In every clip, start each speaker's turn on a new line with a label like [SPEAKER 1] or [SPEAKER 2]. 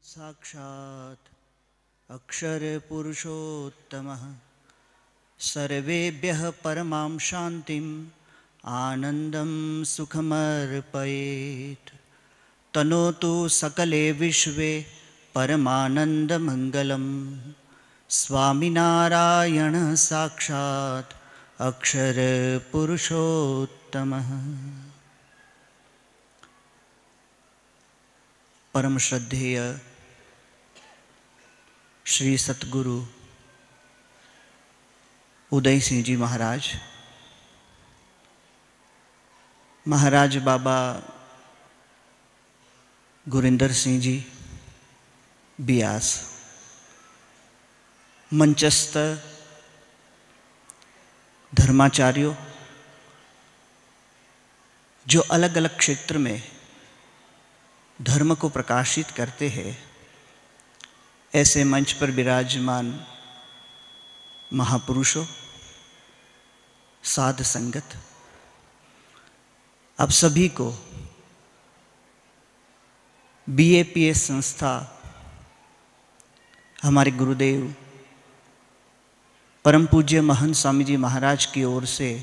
[SPEAKER 1] साक्षात् अक्षर पुरुषोत्तमः सर्वेभ्यः परमां शान्तिम् आनन्दं सुखमर्पयेत्। तनोतु सकले विश्वे परमानन्दमङ्गलं। स्वामिनारायण साक्षात् अक्षर पुरुषोत्तमः। परम श्रद्धेय श्री सतगुरु उदय सिंह जी महाराज, महाराज बाबा गुरिंदर सिंह जी बियास, मंचस्थ धर्माचार्यों जो अलग अलग क्षेत्र में धर्म को प्रकाशित करते हैं, ऐसे मंच पर विराजमान महापुरुषों, साध संगत, आप सभी को BAPS संस्था, हमारे गुरुदेव परम पूज्य महंत स्वामी जी महाराज की ओर से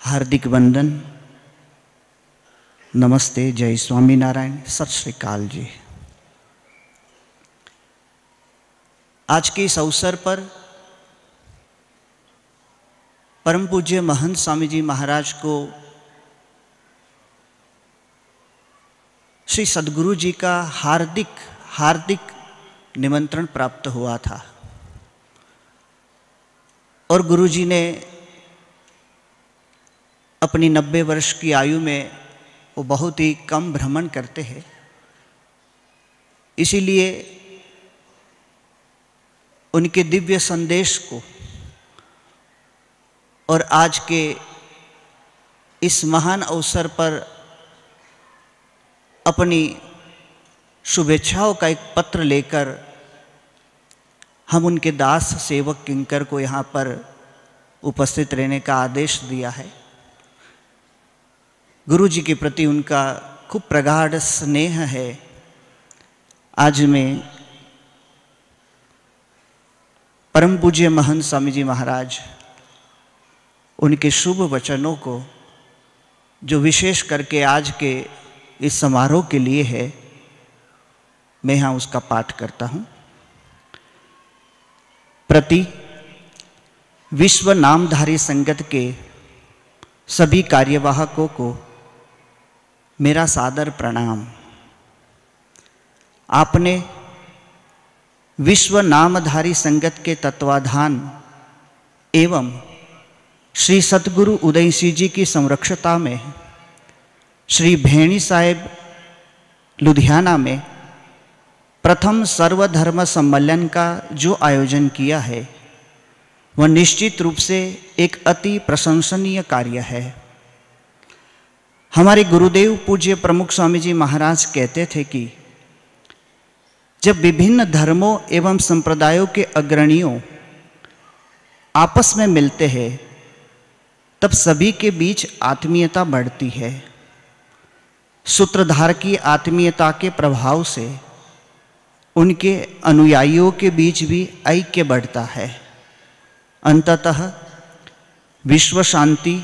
[SPEAKER 1] हार्दिक वंदन, नमस्ते, जय स्वामीनारायण, सत श्री अकाल जी। आज के इस अवसर पर परम पूज्य महंत स्वामी जी महाराज को श्री सद्गुरु जी का हार्दिक निमंत्रण प्राप्त हुआ था और गुरु जी ने अपनी 90 वर्ष की आयु में वो बहुत ही कम भ्रमण करते हैं, इसीलिए उनके दिव्य संदेश को और आज के इस महान अवसर पर अपनी शुभेच्छाओं का एक पत्र लेकर हम उनके दास सेवक किंकर को यहाँ पर उपस्थित रहने का आदेश दिया है। गुरु जी के प्रति उनका खूब प्रगाढ़ स्नेह है। आज मैं परम पूज्य महंत स्वामी जी महाराज उनके शुभ वचनों को, जो विशेष करके आज के इस समारोह के लिए है, मैं यहाँ उसका पाठ करता हूँ। प्रति विश्व नामधारी संगत के सभी कार्यवाहकों को मेरा सादर प्रणाम। आपने विश्व नामधारी संगत के तत्वाधान एवं श्री सतगुरु उदय सिंह जी की संरक्षता में श्री भेणी साहेब लुधियाना में प्रथम सर्वधर्म सम्मेलन का जो आयोजन किया है, वह निश्चित रूप से एक अति प्रशंसनीय कार्य है। हमारे गुरुदेव पूज्य प्रमुख स्वामी जी महाराज कहते थे कि जब विभिन्न धर्मों एवं संप्रदायों के अग्रणियों आपस में मिलते हैं, तब सभी के बीच आत्मीयता बढ़ती है। सूत्रधार की आत्मीयता के प्रभाव से उनके अनुयायियों के बीच भी ऐक्य बढ़ता है। अंततः विश्व शांति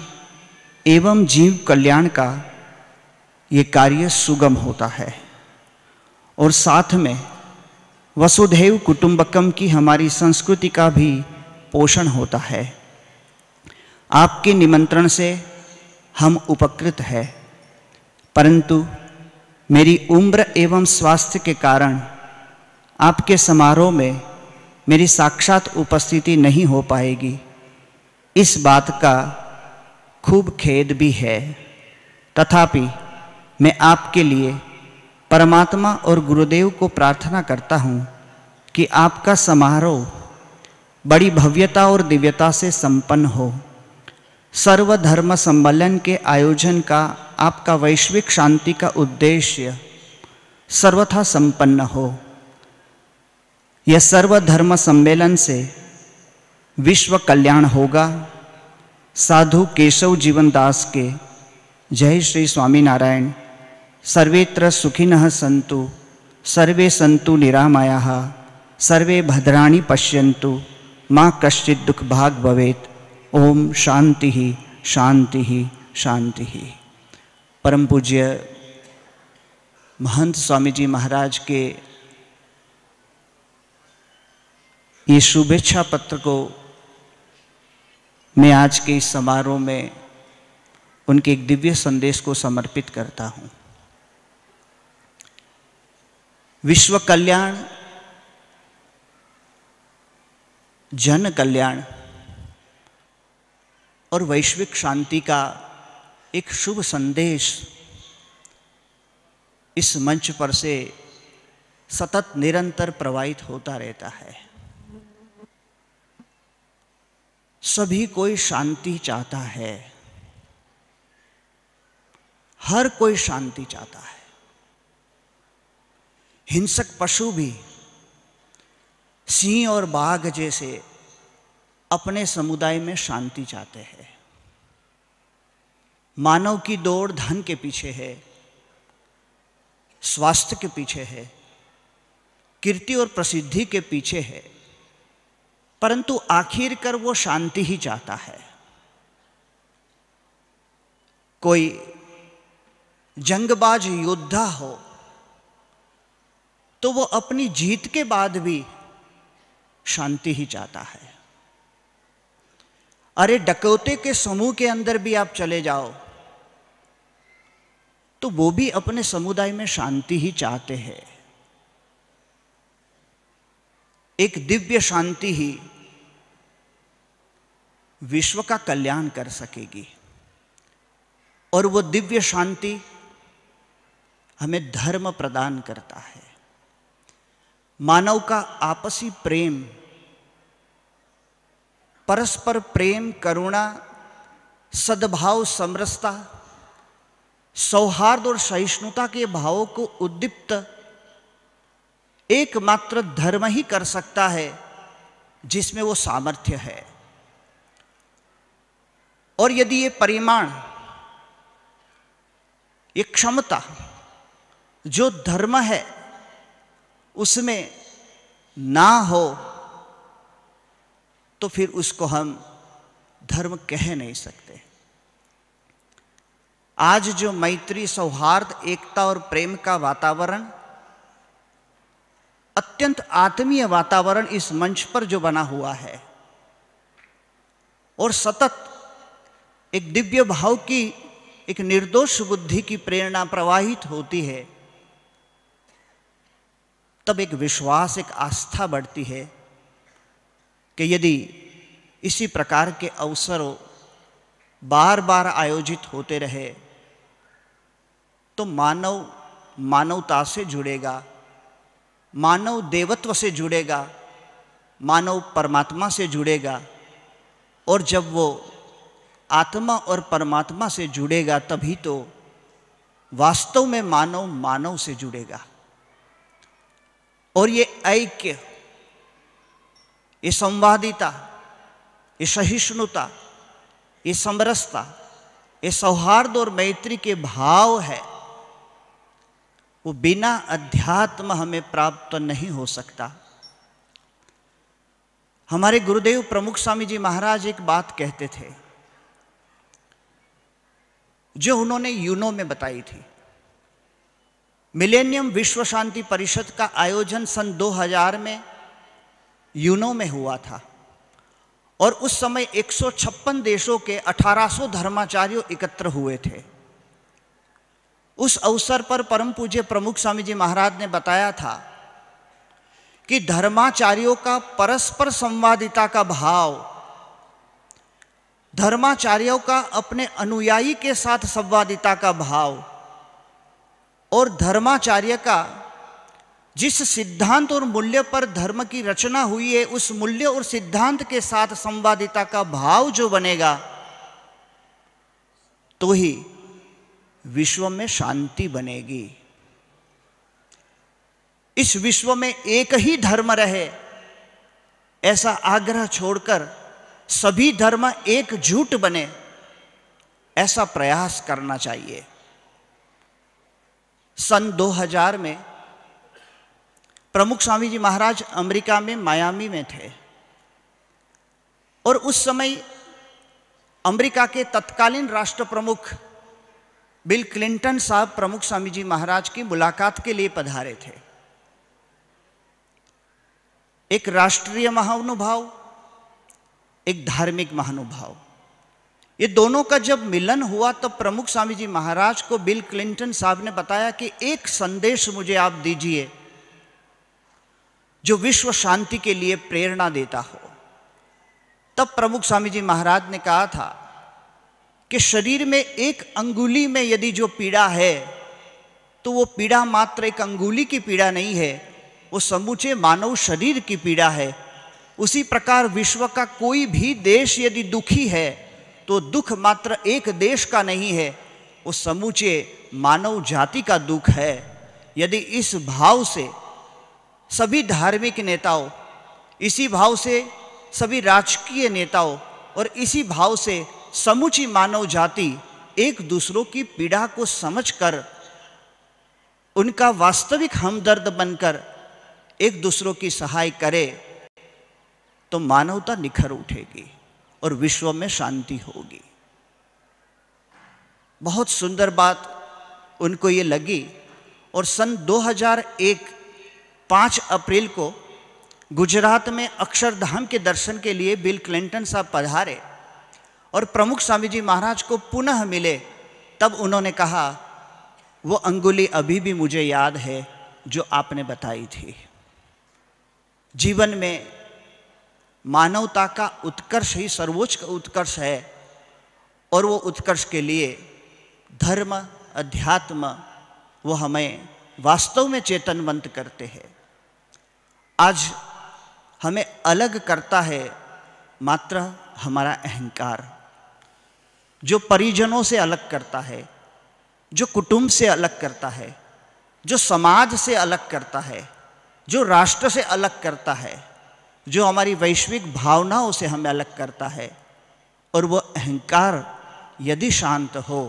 [SPEAKER 1] एवं जीव कल्याण का ये कार्य सुगम होता है और साथ में वसुधैव कुटुंबकम की हमारी संस्कृति का भी पोषण होता है। आपके निमंत्रण से हम उपकृत हैं, परंतु मेरी उम्र एवं स्वास्थ्य के कारण आपके समारोह में मेरी साक्षात उपस्थिति नहीं हो पाएगी। इस बात का खूब खेद भी है। तथापि मैं आपके लिए परमात्मा और गुरुदेव को प्रार्थना करता हूँ कि आपका समारोह बड़ी भव्यता और दिव्यता से संपन्न हो। सर्वधर्म सम्मेलन के आयोजन का आपका वैश्विक शांति का उद्देश्य सर्वथा संपन्न हो। यह सर्वधर्म सम्मेलन से विश्व कल्याण होगा। साधु केशव जीवन दास के जय श्री स्वामीनारायण। सर्वेत्र सुखिनः सन्तु सर्वे सन्तु निरामयाः, सर्वे भद्राणि पश्यन्तु, माँ कश्चित् दुख भाग भवेत्। ओम शांति ही शांति ही शांति ही। परम पूज्य महंत स्वामी जी महाराज के ये शुभेच्छा पत्र को मैं आज के इस समारोह में उनके एक दिव्य संदेश को समर्पित करता हूँ। विश्व कल्याण, जन कल्याण और वैश्विक शांति का एक शुभ संदेश इस मंच पर से सतत निरंतर प्रवाहित होता रहता है। सभी कोई शांति चाहता है, हर कोई शांति चाहता है। हिंसक पशु भी सिंह और बाघ जैसे अपने समुदाय में शांति चाहते हैं। मानव की दौड़ धन के पीछे है, स्वास्थ्य के पीछे है, कीर्ति और प्रसिद्धि के पीछे है, परंतु आखिरकार वो शांति ही चाहता है। कोई जंगबाज योद्धा हो तो वो अपनी जीत के बाद भी शांति ही चाहता है। अरे डकैते के समूह के अंदर भी आप चले जाओ तो वो भी अपने समुदाय में शांति ही चाहते हैं। एक दिव्य शांति ही विश्व का कल्याण कर सकेगी और वो दिव्य शांति हमें धर्म प्रदान करता है। मानव का आपसी प्रेम, परस्पर प्रेम, करुणा, सद्भाव, समरसता, सौहार्द और सहिष्णुता के भावों को उद्दीप्त एकमात्र धर्म ही कर सकता है जिसमें वो सामर्थ्य है। और यदि ये परिमाण, ये क्षमता जो धर्म है उसमें ना हो तो फिर उसको हम धर्म कह नहीं सकते। आज जो मैत्री, सौहार्द, एकता और प्रेम का वातावरण, अत्यंत आत्मीय वातावरण इस मंच पर जो बना हुआ है और सतत एक दिव्य भाव की, एक निर्दोष बुद्धि की प्रेरणा प्रवाहित होती है, तब एक विश्वास, एक आस्था बढ़ती है कि यदि इसी प्रकार के अवसरों बार बार आयोजित होते रहे तो मानव मानवता से जुड़ेगा, मानव देवत्व से जुड़ेगा, मानव परमात्मा से जुड़ेगा। और जब वो आत्मा और परमात्मा से जुड़ेगा तभी तो वास्तव में मानव मानव से जुड़ेगा। और ये ऐक्य, ये संवादिता, ये सहिष्णुता, ये समरसता, ये सौहार्द और मैत्री के भाव है, वो बिना अध्यात्म हमें प्राप्त नहीं हो सकता। हमारे गुरुदेव प्रमुख स्वामी जी महाराज एक बात कहते थे जो उन्होंने यूनो में बताई थी। मिलेनियम विश्व शांति परिषद का आयोजन सन 2000 में यूनो में हुआ था और उस समय 156 देशों के 1800 धर्माचार्यों एकत्र हुए थे। उस अवसर पर परम पूज्य प्रमुख स्वामी जी महाराज ने बताया था कि धर्माचार्यों का परस्पर संवादिता का भाव, धर्माचार्यों का अपने अनुयायी के साथ संवादिता का भाव और धर्माचार्य का जिस सिद्धांत और मूल्य पर धर्म की रचना हुई है उस मूल्य और सिद्धांत के साथ संवादिता का भाव जो बनेगा तो ही विश्व में शांति बनेगी। इस विश्व में एक ही धर्म रहे ऐसा आग्रह छोड़कर सभी धर्म एकजुट बने, ऐसा प्रयास करना चाहिए। सन 2000 में प्रमुख स्वामी जी महाराज अमेरिका में मायामी में थे और उस समय अमेरिका के तत्कालीन राष्ट्र प्रमुख बिल क्लिंटन साहब प्रमुख स्वामी जी महाराज की मुलाकात के लिए पधारे थे। एक राष्ट्रीय महानुभाव, एक धार्मिक महानुभाव, ये दोनों का जब मिलन हुआ तब प्रमुख स्वामी जी महाराज को बिल क्लिंटन साहब ने बताया कि एक संदेश मुझे आप दीजिए जो विश्व शांति के लिए प्रेरणा देता हो। तब प्रमुख स्वामी जी महाराज ने कहा था कि शरीर में एक अंगुली में यदि जो पीड़ा है तो वो पीड़ा मात्र एक अंगुली की पीड़ा नहीं है, वो समूचे मानव शरीर की पीड़ा है। उसी प्रकार विश्व का कोई भी देश यदि दुखी है तो दुख मात्र एक देश का नहीं है, वो समूचे मानव जाति का दुख है। यदि इस भाव से सभी धार्मिक नेताओं, इसी भाव से सभी राजकीय नेताओं और इसी भाव से समूची मानव जाति एक दूसरों की पीड़ा को समझकर उनका वास्तविक हमदर्द बनकर एक दूसरों की सहाय करे तो मानवता निखर उठेगी और विश्व में शांति होगी। बहुत सुंदर बात उनको ये लगी और सन 2001 5 अप्रैल को गुजरात में अक्षरधाम के दर्शन के लिए बिल क्लिंटन साहब पधारे और प्रमुख स्वामी जी महाराज को पुनः मिले। तब उन्होंने कहा, वो अंगुली अभी भी मुझे याद है जो आपने बताई थी। जीवन में मानवता का उत्कर्ष ही सर्वोच्च उत्कर्ष है और वो उत्कर्ष के लिए धर्म, अध्यात्म वो हमें वास्तव में चेतनवंत करते हैं। आज हमें अलग करता है मात्र हमारा अहंकार, जो परिजनों से अलग करता है, जो कुटुंब से अलग करता है, जो समाज से अलग करता है, जो राष्ट्र से अलग करता है, जो हमारी वैश्विक भावनाओं से हमें अलग करता है। और वो अहंकार यदि शांत हो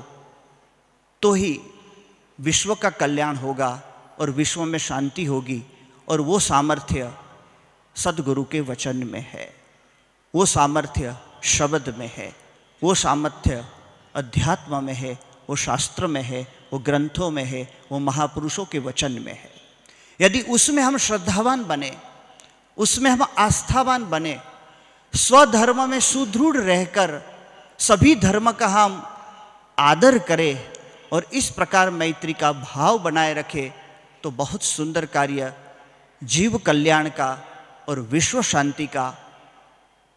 [SPEAKER 1] तो ही विश्व का कल्याण होगा और विश्व में शांति होगी। और वो सामर्थ्य सद्गुरु के वचन में है, वो सामर्थ्य शब्द में है, वो सामर्थ्य अध्यात्म में है, वो शास्त्र में है, वो ग्रंथों में है, वो महापुरुषों के वचन में है। यदि उसमें हम श्रद्धावान बने, उसमें हम आस्थावान बने, स्वधर्म में सुदृढ़ रहकर सभी धर्म का हम आदर करें और इस प्रकार मैत्री का भाव बनाए रखें तो बहुत सुंदर कार्य जीव कल्याण का और विश्व शांति का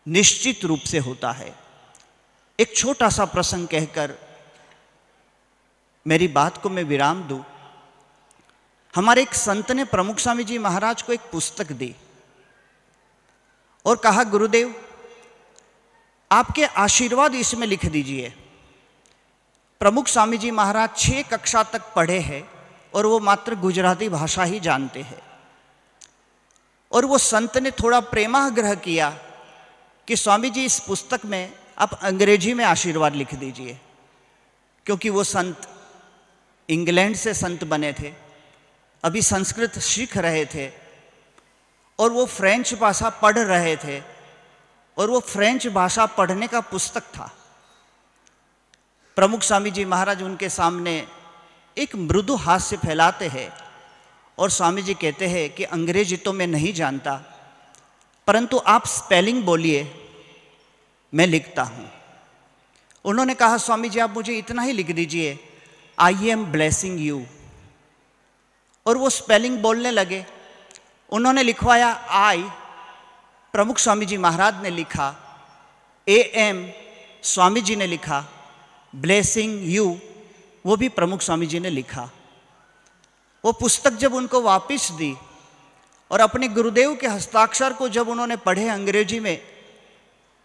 [SPEAKER 1] निश्चित रूप से होता है। एक छोटा सा प्रसंग कहकर मेरी बात को मैं विराम दूं। हमारे एक संत ने प्रमुख स्वामी जी महाराज को एक पुस्तक दी और कहा, गुरुदेव आपके आशीर्वाद इसमें लिख दीजिए। प्रमुख स्वामी जी महाराज 6 कक्षा तक पढ़े हैं और वो मात्र गुजराती भाषा ही जानते हैं। और वो संत ने थोड़ा प्रेमाग्रह किया कि स्वामी जी इस पुस्तक में आप अंग्रेजी में आशीर्वाद लिख दीजिए, क्योंकि वो संत इंग्लैंड से संत बने थे, अभी संस्कृत सीख रहे थे और वो फ्रेंच भाषा पढ़ रहे थे और वो फ्रेंच भाषा पढ़ने का पुस्तक था। प्रमुख स्वामी जी महाराज उनके सामने एक मृदु हास्य फैलाते हैं और स्वामी जी कहते हैं कि अंग्रेजी तो मैं नहीं जानता, परंतु आप स्पेलिंग बोलिए, मैं लिखता हूँ। उन्होंने कहा, स्वामी जी आप मुझे इतना ही लिख दीजिए, आई एम ब्लेसिंग यू। और वो स्पेलिंग बोलने लगे। उन्होंने लिखवाया आई, प्रमुख स्वामी जी महाराज ने लिखा, ए एम स्वामी जी ने लिखा, ब्लेसिंग यू वो भी प्रमुख स्वामी जी ने लिखा। वो पुस्तक जब उनको वापस दी और अपने गुरुदेव के हस्ताक्षर को जब उन्होंने पढ़े अंग्रेजी में,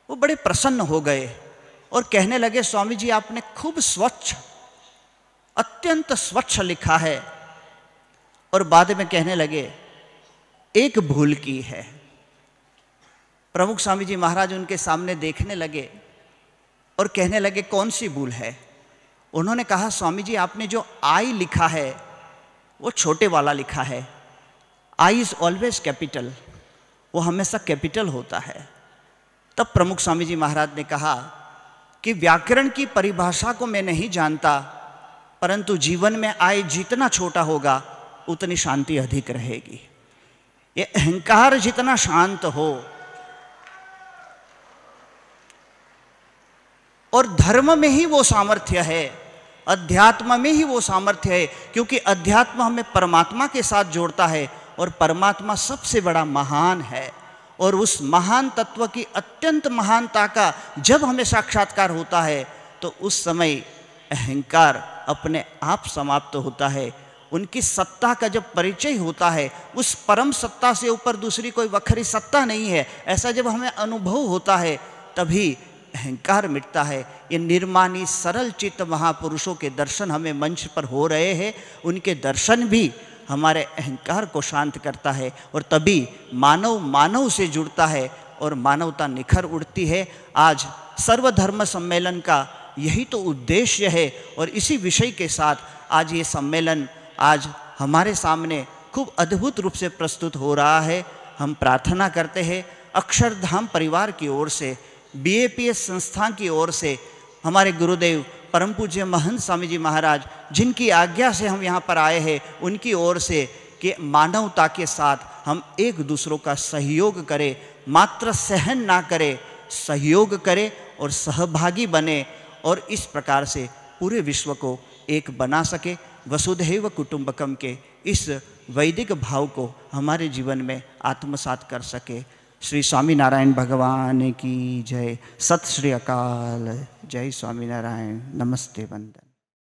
[SPEAKER 1] वो बड़े प्रसन्न हो गए और कहने लगे, स्वामी जी आपने खूब स्वच्छ, अत्यंत स्वच्छ लिखा है। और बाद में कहने लगे, एक भूल की है। प्रमुख स्वामी जी महाराज उनके सामने देखने लगे और कहने लगे, कौन सी भूल है? उन्होंने कहा, स्वामी जी आपने जो आई लिखा है वो छोटे वाला लिखा है, आई इज ऑलवेज कैपिटल, वो हमेशा कैपिटल होता है। तब प्रमुख स्वामी जी महाराज ने कहा कि व्याकरण की परिभाषा को मैं नहीं जानता, परंतु जीवन में आई जितना छोटा होगा उतनी शांति अधिक रहेगी। ये अहंकार जितना शांत हो और धर्म में ही वो सामर्थ्य है, अध्यात्म में ही वो सामर्थ्य है, क्योंकि अध्यात्म हमें परमात्मा के साथ जोड़ता है और परमात्मा सबसे बड़ा महान है। और उस महान तत्व की अत्यंत महानता का जब हमें साक्षात्कार होता है तो उस समय अहंकार अपने आप समाप्त होता है। उनकी सत्ता का जब परिचय होता है, उस परम सत्ता से ऊपर दूसरी कोई वखरी सत्ता नहीं है, ऐसा जब हमें अनुभव होता है तभी अहंकार मिटता है। ये निर्मानी सरल चित्त महापुरुषों के दर्शन हमें मंच पर हो रहे हैं, उनके दर्शन भी हमारे अहंकार को शांत करता है और तभी मानव मानव से जुड़ता है और मानवता निखर उठती है। आज सर्वधर्म सम्मेलन का यही तो उद्देश्य है और इसी विषय के साथ आज ये सम्मेलन आज हमारे सामने खूब अद्भुत रूप से प्रस्तुत हो रहा है। हम प्रार्थना करते हैं अक्षरधाम परिवार की ओर से, BAPS संस्थान की ओर से, हमारे गुरुदेव परम पूज्य महंत स्वामी जी महाराज जिनकी आज्ञा से हम यहाँ पर आए हैं, उनकी ओर से कि मानवता के साथ हम एक दूसरों का सहयोग करें, मात्र सहन ना करें, सहयोग करें और सहभागी बने और इस प्रकार से पूरे विश्व को एक बना सके। वसुधैव कुटुंबकम के इस वैदिक भाव को हमारे जीवन में आत्मसात कर सके। श्री स्वामीनारायण भगवान की जय। सत श्री अकाल। जय स्वामीनारायण। नमस्ते। वंदन।